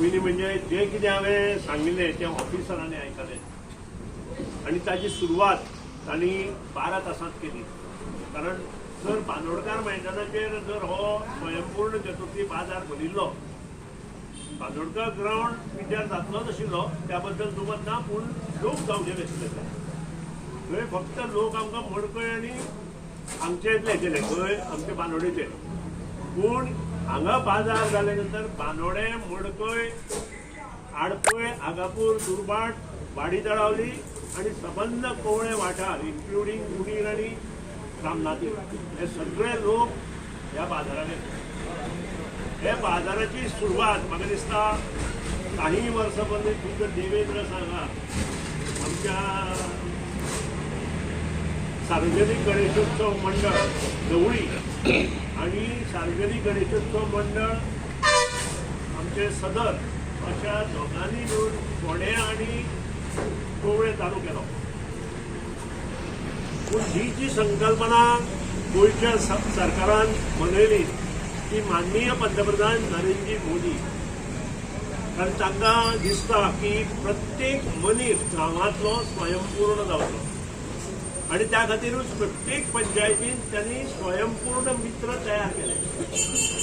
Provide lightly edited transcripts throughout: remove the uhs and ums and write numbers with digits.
पयलीं म्हणजे जे कितें हांवें सांगिल्लें तें ऑफिसरांनी आयकलें आनी ताची सुरवात तांणी 12 तासांत केली. कारण जर बांदोडकार मैदानाचेर जर हो स्वयंपूर्ण चतुर्थी बाजार भरिल्लो, बांदोडकर ग्राउंड पिड्ड्यार जातलोच आशिल्लो, त्या बद्दल दुमत ना, पूण लोक जावचे नाशिल्ले. थंय फक्त लोक आमकां मडकय आनी हांगचे इतले केले, खंय आमचे बांदोडेचे. पूण हांगा बाजार जाले नंतर बांदोडे, मडकय, आडपय, आगापूर, दुर्बाट, वाडी तळावली आनी सबंद कवळे वाठार इन्क्लुडींग उणीर आनी रामनाथी हे सगळे लोक ह्या बाजाराक येतात. हे बाजाराची सुरवात म्हाका दिसता काही वर्सां पयलीं तुमकां देवेंद्र सांगा आमच्या सार्वजनिक गणेशोत्सव मंडळ ढवळी आणि सार्वजनिक गणेशोत्सव मंडळ आमचे सदर अशा दोगांनी मिळून फोंडे आणि कवळे चालू केलो. पूण ही जी संकल्पना गोंयच्या सरकारान मनयली ती माननीय पंतप्रधान नरेंद्र मोदी. कारण तांकां दिसता की प्रत्येक मनीस गांवांतलो स्वयंपूर्ण जावचो आणि त्या खातीरूच प्रत्येक पंचायतीन त्यांनी स्वयंपूर्ण मित्र तयार केले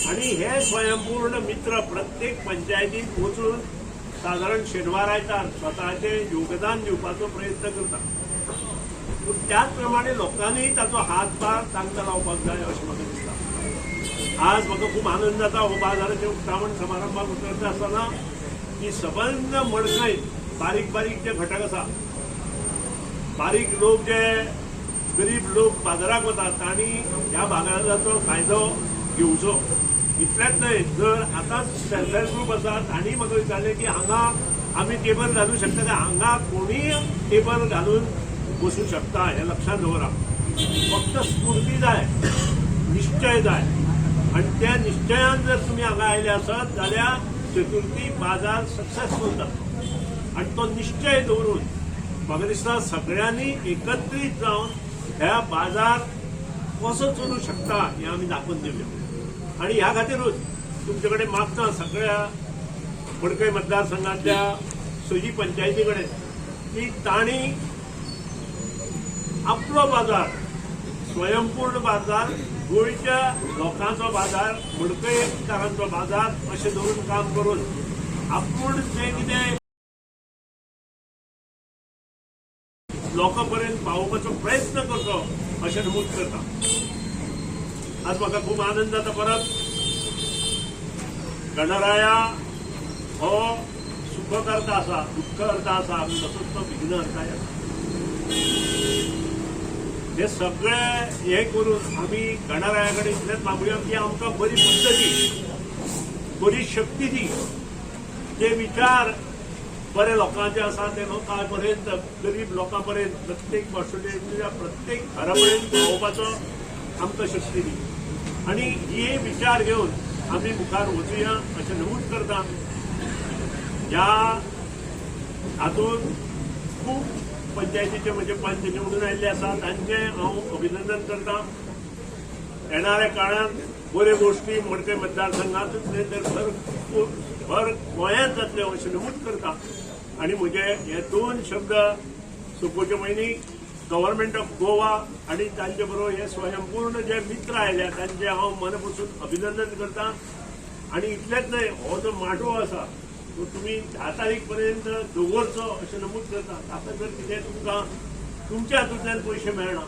आणि हे स्वयंपूर्ण मित्र प्रत्येक पंचायतीन वचून साधारण शेनवार आयतार स्वताचे योगदान दिवपाचो प्रयत्न करता. पूण त्याच प्रमाणे लोकांनी ताचो हातभार तांकां लावपाक जाय अशें म्हाका दिसता. आज म्हाका खूब आनंद जाता हो बाजाराचे उक्तावण समारंभाक उतरता आसतना की सबंद मडकय बारीक बारीक जे घटक आसा, बारीक लोक जे गरीब लोक बाजाराक वतात तांणी ह्या बाजाराचो फायदो घेवचो. इतलेंच न्हय, जर आतांच सेल्फ हेल्प ग्रूप आसा तांणी म्हाका विचारलें की हांगा आमी टेबल घालूं शकता काय. हांगा कोणीय टेबल घालून बसूं शकता, हें लक्षात दवरा. फक्त स्फूर्ती जाय, निश्चय जाय आनी त्या निश्चयान जर तुमी हांगा आयले आसत जाल्यार चतुर्थी बाजार सक्सेसफूल जाता. आनी तो निश्चय दवरून म्हाका दिसता सगळ्यांनी एकत्रीत जावन ह्या बाजार कसो चलूं शकता हें आमी दाखोवन दिवया. आणि ह्या खातीरूच तुमचे कडेन मागता सगळ्या मडकय मतदारसंघातल्या 6 पंचायती कडेन की तांणी आपलो बाजार स्वयंपूर्ण बाजार, गोंयच्या लोकांचो बाजार, मडकयकारांचो बाजार अशें धरून काम करून आपूण जें कितें लोकां पर्यंत पावोवपाचो प्रयत्न करचो अशें नमूद करता. आज म्हाका खूब आनंद जाता. परत गणराया हो सुखकर्ता आसा, दुःखहर्ता आसा, तसोच तो विघ्नहर्ताय आसा. हे सगळे हे करून आमी गणराया कडेन इतलेंच मागुया की आमकां बरी बुद्ध दी, बरी शक्ती दी, जे विचार बरे लोकांचे आसा ते लोकां पर्यंत, गरीब लोकां पर्यंत, प्रत्येक भाशेच्या प्रत्येक घरा पर्यंत पावोवपाचो आमकां शक्ती दी आणि हे विचार घेवन आमी मुखार वचुया अशें नमूद करता. ह्या हातूंत खूब पंचायतीचे म्हणजे पंच निवडून आयिल्ले आसा तांचें हांव अभिनंदन करता. येणाऱ्या काळांत बऱ्यो गोश्टी मडकय मतदारसंघांतूच न्हय तर भर गोंयांत जातल्यो अशें नमूद करता. आनी म्हजे हे 2 शब्द सोंपोवचे पयलीं गव्हर्नमेंट ऑफ गोवा आणि तांचे बरोबर हे स्वयंपूर्ण जे मित्र आयल्या तांचे हांव मनपासून अभिनंदन करता. आणि इतलेंच न्हय, हो जो माटो आसा तो तुमी 10 तारीख पर्यंत दवरचो अशें नमूद करता. ताका जर कितें तुमकां तुमच्या हातूंतल्यान पयशे मेळना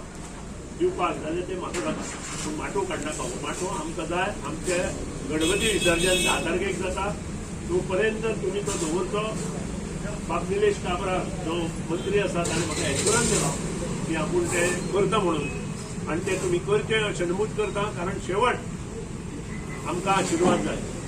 दिवपाक जाल्यार ते म्हाका नाका, पूण माटो काडनाका. हो माटो आमकां जाय. आमचे गणपती विसर्जन 10 तारखेक जाता, तो पर्यंत तुमी तो दवरचो. बाब निलेश काब्रा जो मंत्री आसा ताणें म्हाका एश्युरन्स दिलो की आपूण ते करता म्हणून, आनी ते तुमी करचें अशें नमूद करता. कारण शेवट आमकां आशिर्वाद जाय.